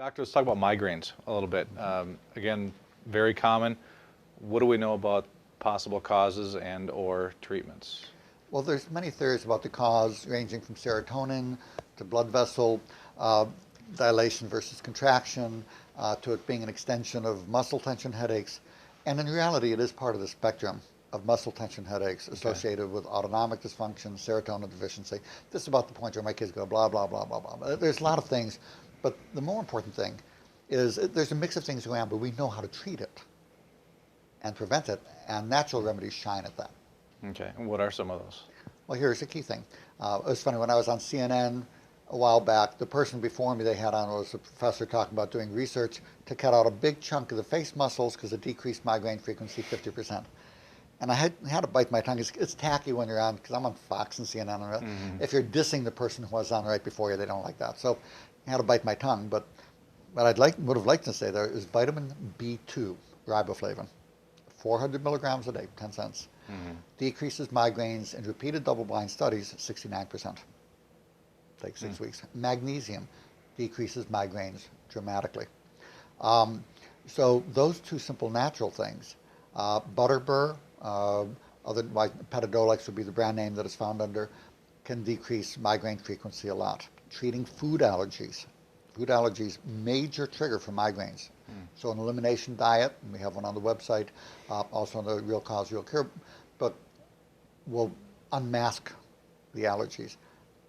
Doctor, let's talk about migraines a little bit. Again, very common. What do we know about possible causes and or treatments? Well, there's many theories about the cause, ranging from serotonin to blood vessel dilation versus contraction, to it being an extension of muscle tension headaches. And in reality, it is part of the spectrum of muscle tension headaches associated with autonomic dysfunction, serotonin deficiency. This is about the point where my kids go blah, blah, blah, blah, blah. There's a lot of things, but the more important thing is there's a mix of things going on, but we know how to treat it and prevent it, and natural remedies shine at that. Okay, and what are some of those? Well, here's the key thing. It was funny, when I was on CNN a while back, the person before me they had on was a professor talking about doing research to cut out a big chunk of the face muscles because it decreased migraine frequency 50%. And I had to bite my tongue. It's tacky when you're on, because I'm on Fox and CNN. And if you're dissing the person who was on right before you, they don't like that. So I had to bite my tongue. But what would have liked to say there is vitamin B2, riboflavin, 400 milligrams a day, 10 cents. Decreases migraines in repeated double-blind studies, 69%. Takes 6 weeks. Magnesium decreases migraines dramatically. So those two simple natural things. Butterbur, otherwise Petadolex would be the brand name that it's found under, can decrease migraine frequency a lot. Treating food allergies. Food allergies, major trigger for migraines. So an elimination diet, and we have one on the website, also on the Real Cause, Real Cure, but will unmask the allergies.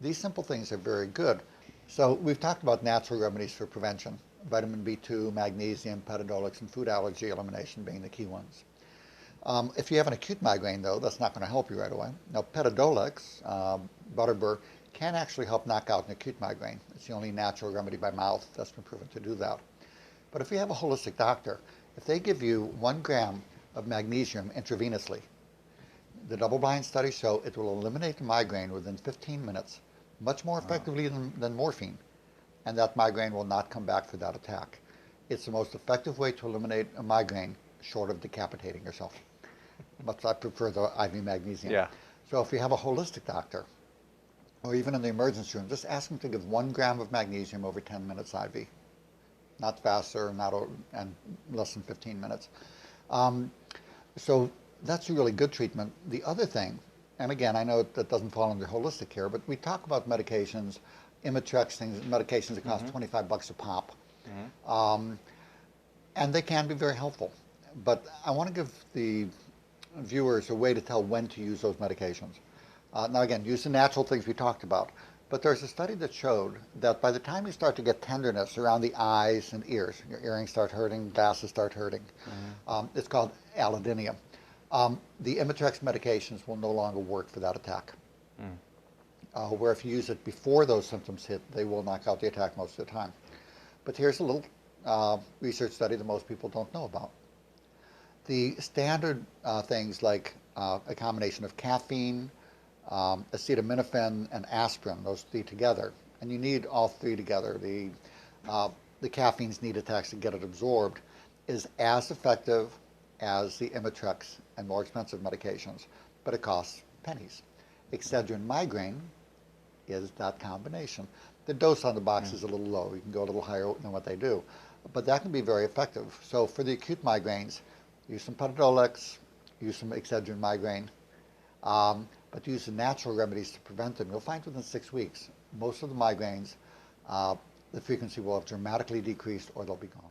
These simple things are very good. So we've talked about natural remedies for prevention, vitamin B2, magnesium, Petadolex, and food allergy elimination being the key ones. If you have an acute migraine, though, that's not going to help you right away. Now, Petadolex, Butterbur, can actually help knock out an acute migraine. It's the only natural remedy by mouth that's been proven to do that. But if you have a holistic doctor, if they give you 1 gram of magnesium intravenously, the double-blind studies show it will eliminate the migraine within 15 minutes, much more effectively than morphine, and that migraine will not come back for that attack. It's the most effective way to eliminate a migraine, short of decapitating yourself. But I prefer the IV magnesium. Yeah. So if you have a holistic doctor, or even in the emergency room, just ask them to give 1 gram of magnesium over 10 minutes IV. Not faster, and less than 15 minutes. So that's a really good treatment. The other thing, and again, I know that doesn't fall under holistic care, but we talk about medications, Imitrex things, medications that cost $25 a pop. And they can be very helpful. But I want to give the viewers a way to tell when to use those medications. Now again, use the natural things we talked about. But there's a study that showed that by the time you start to get tenderness around the eyes and ears, your earrings start hurting, glasses start hurting, it's called allodynia. The Imitrex medications will no longer work for that attack. Where if you use it before those symptoms hit, they will knock out the attack most of the time. But here's a little research study that most people don't know about. The standard things like a combination of caffeine, acetaminophen, and aspirin, those 3 together, and you need all 3 together. The caffeine's needed to actually get it absorbed, is as effective as the Imitrex and more expensive medications, but it costs pennies. Excedrin migraine is that combination. The dose on the box is a little low. You can go a little higher than what they do, but that can be very effective. So for the acute migraines, use some Petadolex, use some Excedrin migraine, but use the natural remedies to prevent them. You'll find within 6 weeks, most of the migraines, the frequency will have dramatically decreased or they'll be gone.